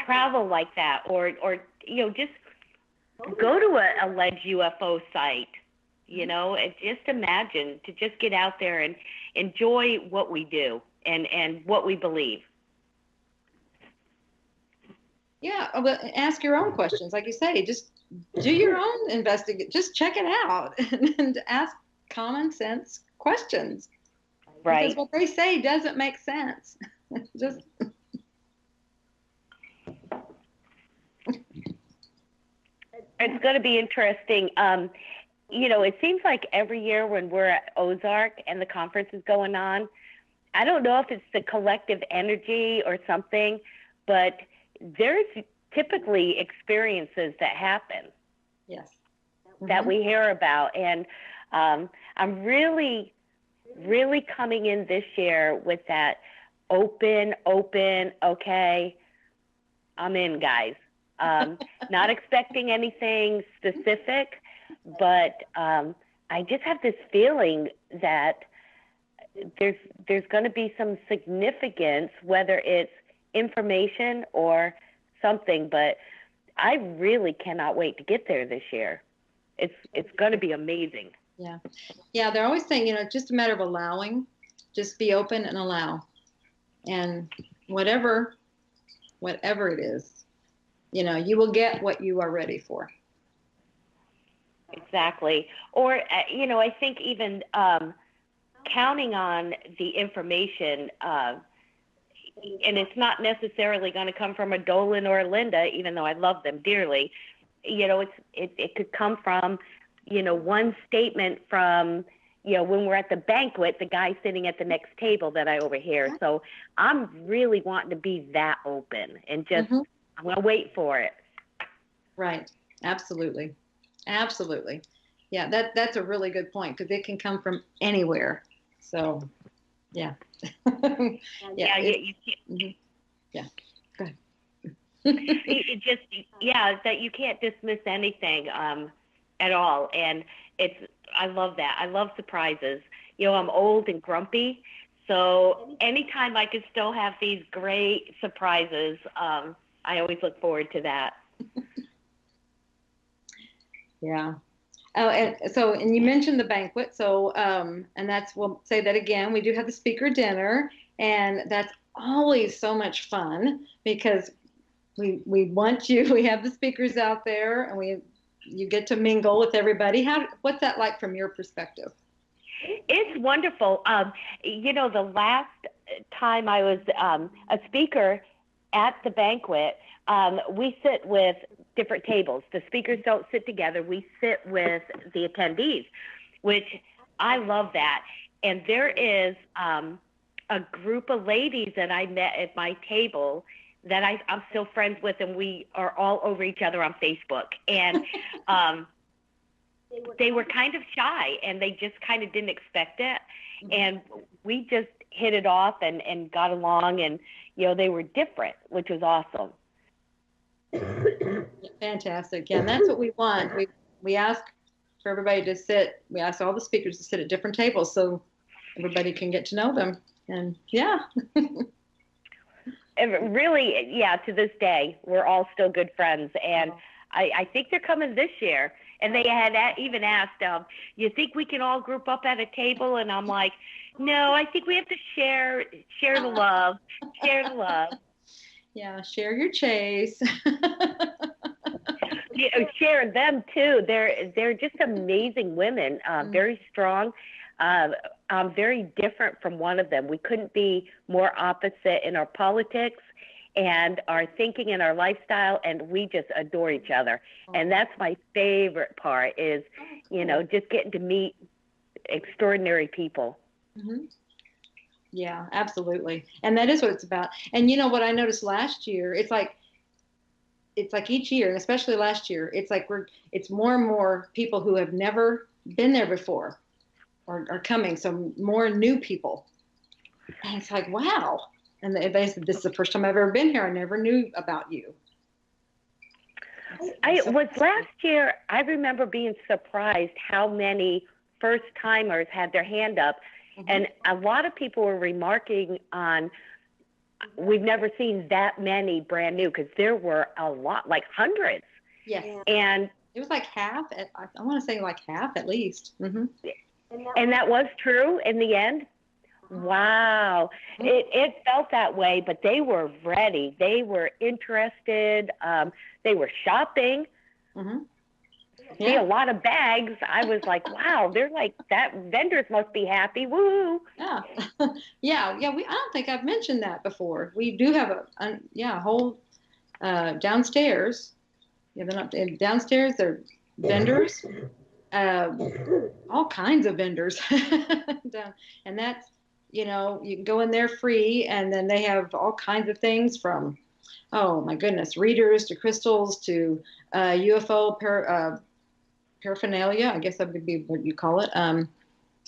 travel like that, or just go to a alleged UFO site, and just imagine to just get out there and enjoy what we do and what we believe. Yeah, but ask your own questions. Like you say, just do your own investigate. Just check it out and ask common sense questions. Right. Because what they say doesn't make sense. Just. It's going to be interesting. It seems like every year when we're at Ozark and the conference is going on, I don't know if it's the collective energy or something, but there's typically experiences that happen. Yes. That we hear about. And I'm really, really coming in this year with that open, okay, I'm in, guys. Not expecting anything specific, but I just have this feeling that there's going to be some significance, whether it's information or something, but I really cannot wait to get there this year. It's going to be amazing. Yeah. Yeah, they're always saying, it's just a matter of allowing. Just be open and allow. And whatever it is, you will get what you are ready for. Exactly. Or, I think even counting on the information, and it's not necessarily going to come from a Dolan or a Linda, even though I love them dearly. It could come from, one statement from, when we're at the banquet, the guy sitting at the next table that I overhear. So I'm really wanting to be that open and just, I'm going to wait for it. Right. Absolutely. Absolutely. Yeah, that's a really good point, because it can come from anywhere. So, yeah. Yeah. Go ahead. It just, that you can't dismiss anything at all. And I love that. I love surprises. I'm old and grumpy, so anytime I could still have these great surprises, I always look forward to that. Yeah. Oh, and you mentioned the banquet. So, and we'll say that again. We do have the speaker dinner, and that's always so much fun, because we have the speakers out there, and you get to mingle with everybody. What's that like from your perspective? It's wonderful. The last time I was a speaker at the banquet, we sit with different tables. The speakers don't sit together. We sit with the attendees, which I love that. And there is a group of ladies that I met at my table that I'm still friends with, and we are all over each other on Facebook. And they were kind of shy, and they just kind of didn't expect it. And we just hit it off and got along, and, they were different, which was awesome. Fantastic. Yeah, and that's what we want. We ask for everybody to sit. We ask all the speakers to sit at different tables so everybody can get to know them. And yeah. Really, to this day, we're all still good friends. And I think they're coming this year. And they had even asked, you think we can all group up at a table? And I'm like, no, I think we have to share the love, share the love. Yeah, share your chase. Share them too. They're just amazing women, very strong. I'm very different from one of them. We couldn't be more opposite in our politics and our thinking and our lifestyle, and we just adore each other. And that's my favorite part is, just getting to meet extraordinary people. Mm-hmm. Yeah, absolutely. And that is what it's about. And what I noticed last year, it's like each year, and especially last year, it's more and more people who have never been there before are coming. So more new people. And it's like, wow. And they said, this is the first time I've ever been here. I never knew about you. Last year, I remember being surprised how many first timers had their hand up. And a lot of people were remarking on, we've never seen that many brand new, because there were a lot, like hundreds. Yes. And it was like half. I want to say like half at least. Mm-hmm. And that was true in the end. Wow. It felt that way, but they were ready. They were interested. They were shopping. Mm-hmm. See a lot of bags. I was like, wow, they're like, that vendors must be happy. Woo. Yeah. Yeah. I don't think I've mentioned that before. We do have a whole downstairs. Yeah, they're not downstairs. They're vendors, all kinds of vendors down, and you know, you can go in there free, and then they have all kinds of things from, oh my goodness, readers to crystals to UFO paraphernalia. I guess that would be what you call it.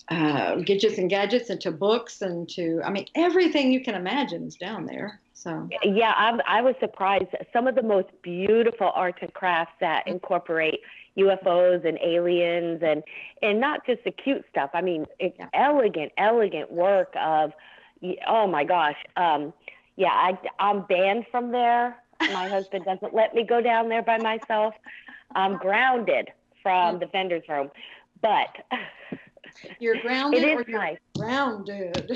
Gadgets and gadgets, and to books, and to, I mean, everything you can imagine is down there. So yeah, I was surprised. Some of the most beautiful arts and crafts that incorporate UFOs and aliens, and not just the cute stuff. I mean, it's elegant work of, oh my gosh. Yeah, I'm banned from there. My husband doesn't let me go down there by myself. I'm grounded from the vendor's room, but you're grounded, it is or you're nice. grounded.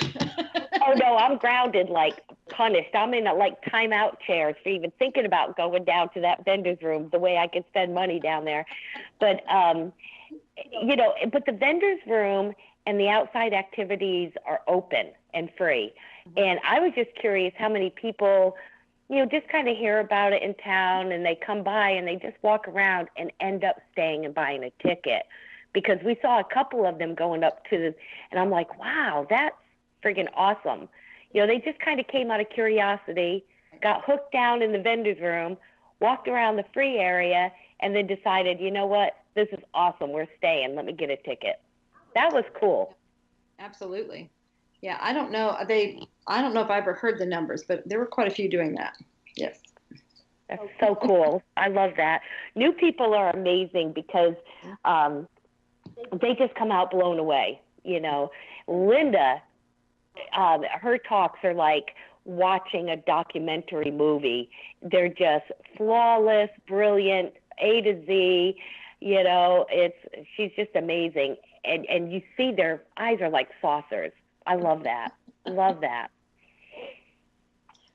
Oh no, I'm grounded, like punished. I'm in like timeout chairs for even thinking about going down to that vendor's room, the way I could spend money down there. But you know, but the vendor's room and the outside activities are open and free. And I was just curious how many people, you know, just kind of hear about it in town, and they come by and they just walk around and end up staying and buying a ticket, because we saw a couple of them going up to the, and I'm like, wow, that's friggin' awesome. You know, they just kind of came out of curiosity, got hooked down in the vendor's room, walked around the free area, and then decided, you know what, this is awesome, we're staying, let me get a ticket. That was cool. Absolutely. Yeah, I don't know if I ever heard the numbers, but there were quite a few doing that. Yes. That's so cool. I love that. New people are amazing because they just come out blown away. You know, Linda, her talks are like watching a documentary movie. They're just flawless, brilliant, A to Z. You know, she's just amazing. And you see their eyes are like saucers. I love that. Love that.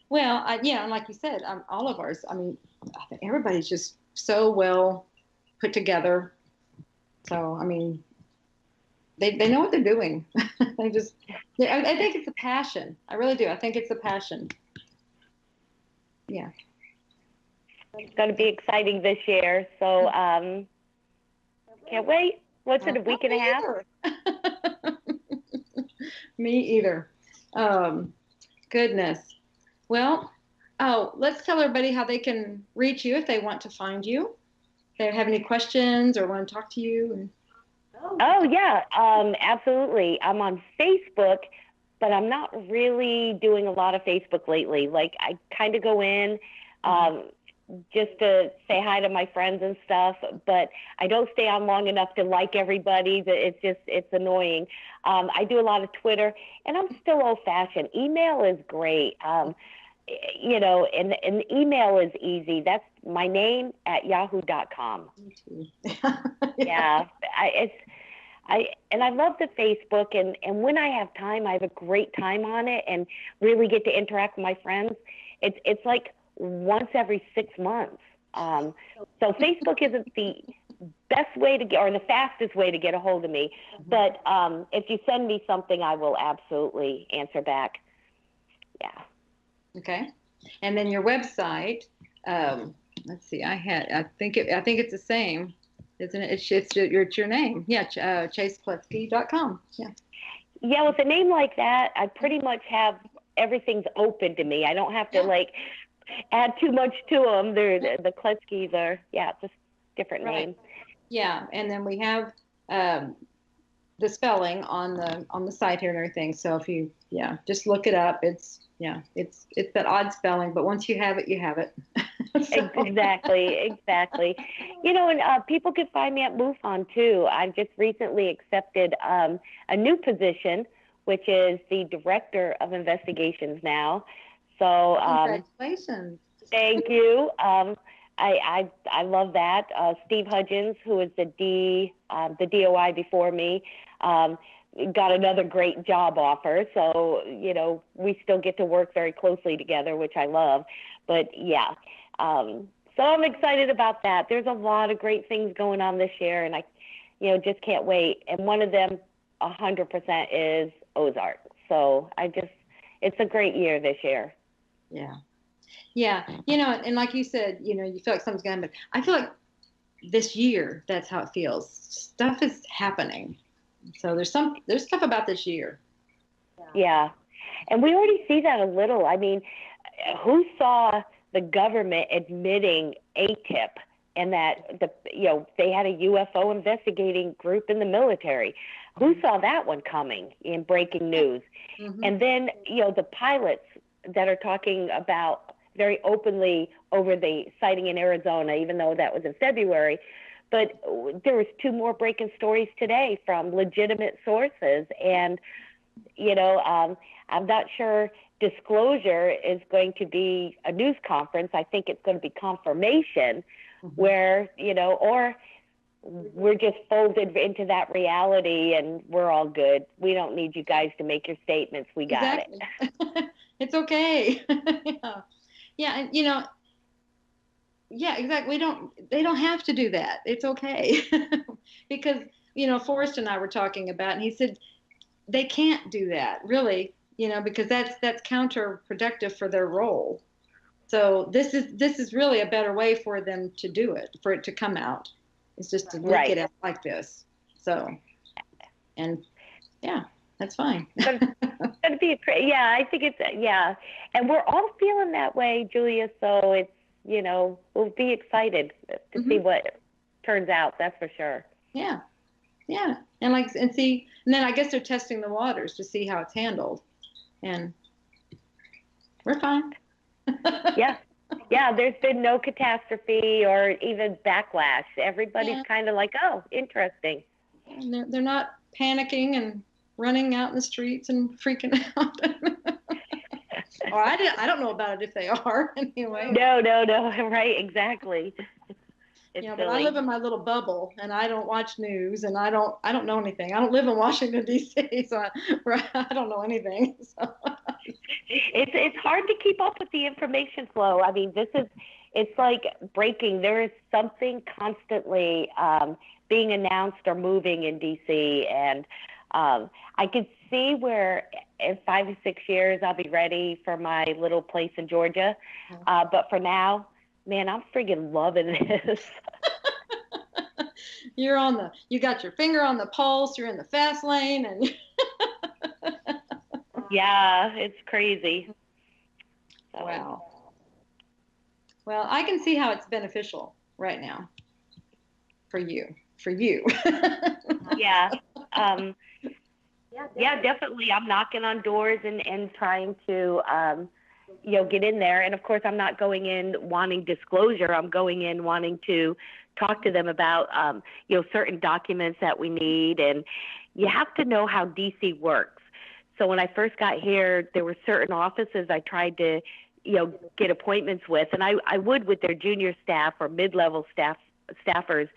Well, yeah, and like you said, all of ours, I mean, I think everybody's just so well put together. So, I mean, they know what they're doing. I think it's a passion. I really do. I think it's a passion. Yeah. It's going to be exciting this year. So, can't wait. What's it, a week and a half? Me either. Goodness. Well, let's tell everybody how they can reach you if they want to find you. If they have any questions or want to talk to you. Oh, yeah, absolutely. I'm on Facebook, but I'm not really doing a lot of Facebook lately. Like, I kind of go in just to say hi to my friends and stuff, but I don't stay on long enough to like everybody. It's annoying. I do a lot of Twitter, and I'm still old-fashioned. Email is great. You know, and email is easy. That's my name at yahoo.com. Yeah, and I love the Facebook, and when I have time, I have a great time on it and really get to interact with my friends. It's like once every 6 months. So Facebook isn't the best way to get, or the fastest way to get a hold of me. But if you send me something, I will absolutely answer back. Yeah. Okay. And then your website, let's see, I think it's the same, isn't it? It's your name. Yeah. ChaseKloetzke.com. Yeah. Yeah. With a name like that, I pretty much have everything's open to me. I don't have to like add too much to them. The Kloetzkes are, just different names. Yeah. And then we have, the spelling on the site here and everything. So if you, just look it up. It's that odd spelling, but once you have it, you have it. So. Exactly. You know, and people can find me at MUFON too. I've just recently accepted a new position, which is the Director of Investigations now. So congratulations. Thank you. I love that. Steve Hudgens, who was the DOI before me, got another great job offer. So, you know, we still get to work very closely together, which I love. But yeah, so I'm excited about that. There's a lot of great things going on this year, and I, just can't wait. And one of them, 100% is Ozark. So it's a great year this year. Yeah. Yeah. And like you said, you feel like something's going to happen. I feel like this year, that's how it feels. Stuff is happening. So there's stuff about this year. Yeah. And we already see that a little. I mean, who saw the government admitting ATIP and that they had a UFO investigating group in the military? Who saw that one coming in breaking news? Mm-hmm. And then, the pilots that are talking about very openly over the sighting in Arizona, even though that was in February. But there was 2 more breaking stories today from legitimate sources. And, I'm not sure disclosure is going to be a news conference. I think it's going to be confirmation where, or we're just folded into that reality and we're all good. We don't need you guys to make your statements. We got it. It's okay. Yeah. Yeah. And, yeah, exactly. They don't have to do that. It's okay. Because, Forrest and I were talking about, and he said, they can't do that really, because that's counterproductive for their role. So this is really a better way for them to do it, for it to come out. It's just to look it out like this. So, and yeah, that's fine. I think it's, and we're all feeling that way, Julia. So it's, we'll be excited to see what turns out. That's for sure. Yeah. Yeah. And then I guess they're testing the waters to see how it's handled, and we're fine. Yeah. Yeah. There's been no catastrophe or even backlash. Everybody's kind of like, oh, interesting. And they're not panicking and running out in the streets and freaking out. Or I don't know about it if they are anyway. No. Right. Exactly. But I live in my little bubble, and I don't watch news, and I don't know anything. I don't live in Washington D.C., so I don't know anything. So. It's hard to keep up with the information flow. I mean, it's like breaking. There is something constantly being announced or moving in D.C., and I could see where in 5 to 6 years I'll be ready for my little place in Georgia. But for now, man, I'm freaking loving this. You got your finger on the pulse. You're in the fast lane, and yeah, it's crazy. So. Wow. Well, I can see how it's beneficial right now for you. Yeah. Yeah, definitely. I'm knocking on doors and trying to, get in there. And of course, I'm not going in wanting disclosure. I'm going in wanting to talk to them about, certain documents that we need. And you have to know how DC works. So when I first got here, there were certain offices I tried to, get appointments with, and I would with their junior staff or mid-level staffers.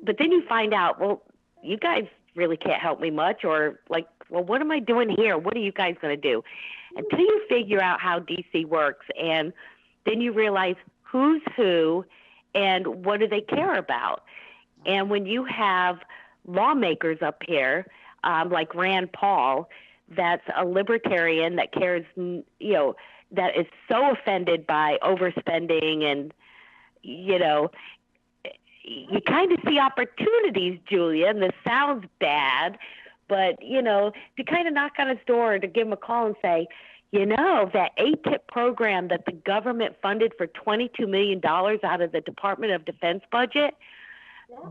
But then you find out, well, you guys really can't help me much, or like, well, what am I doing here? What are you guys going to do? Until you figure out how DC works, and then you realize who's who and what do they care about. And when you have lawmakers up here, like Rand Paul, that's a libertarian that cares, that is so offended by overspending, and, you kind of see opportunities, Julia, and this sounds bad, but, to kind of knock on his door, to give him a call and say, that ATIP program that the government funded for $22 million out of the Department of Defense budget,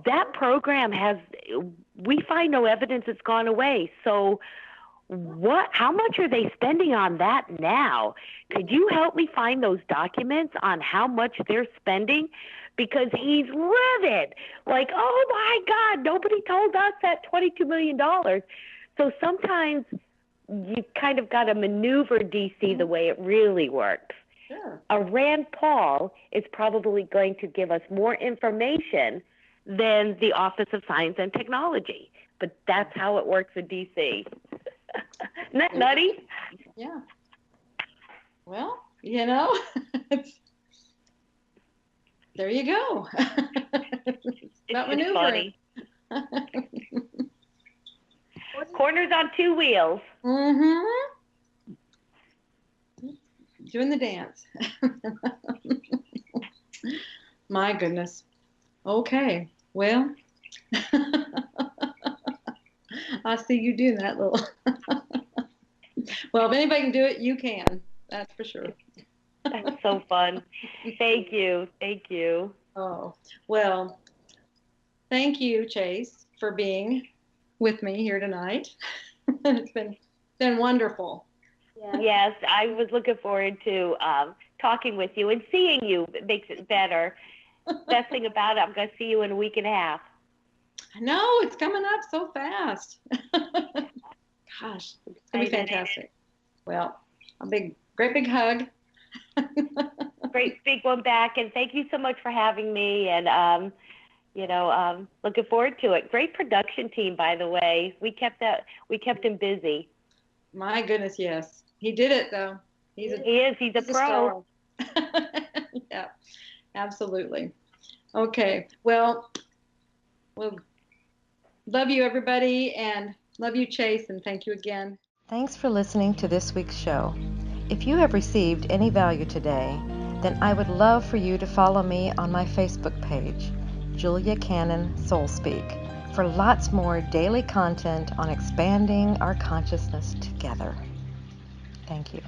that program we find no evidence it's gone away. So how much are they spending on that now? Could you help me find those documents on how much they're spending? Because he's livid. Like, oh my God, nobody told us that $22 million. So sometimes you kind of got to maneuver DC the way it really works. Sure. A Rand Paul is probably going to give us more information than the Office of Science and Technology. But that's how it works in DC. Isn't that nutty? Yeah. Well, there you go. It's about maneuvering. Corners on 2 wheels. Mm-hmm. Doing the dance. My goodness. Okay. Well, I see you doing that little. Well, if anybody can do it, you can. That's for sure. That's so fun. Thank you. Thank you. Oh, well, thank you, Chase, for being with me here tonight. It's been wonderful. Yes, I was looking forward to talking with you, and seeing you makes it better. Best thing about it, I'm going to see you in a week and a half. I know, it's coming up so fast. Gosh, it's going to be fantastic. Well, great big hug. Great big one back, and thank you so much for having me, and looking forward to it. Great production team, by the way. We kept him busy. My goodness, yes. He did it, though. He's a pro. Yeah, absolutely. Okay, well, love you, everybody, and love you, Chase, and thank you again. Thanks for listening to this week's show. If you have received any value today, then I would love for you to follow me on my Facebook page, Julia Cannon Soul Speak, for lots more daily content on expanding our consciousness together. Thank you.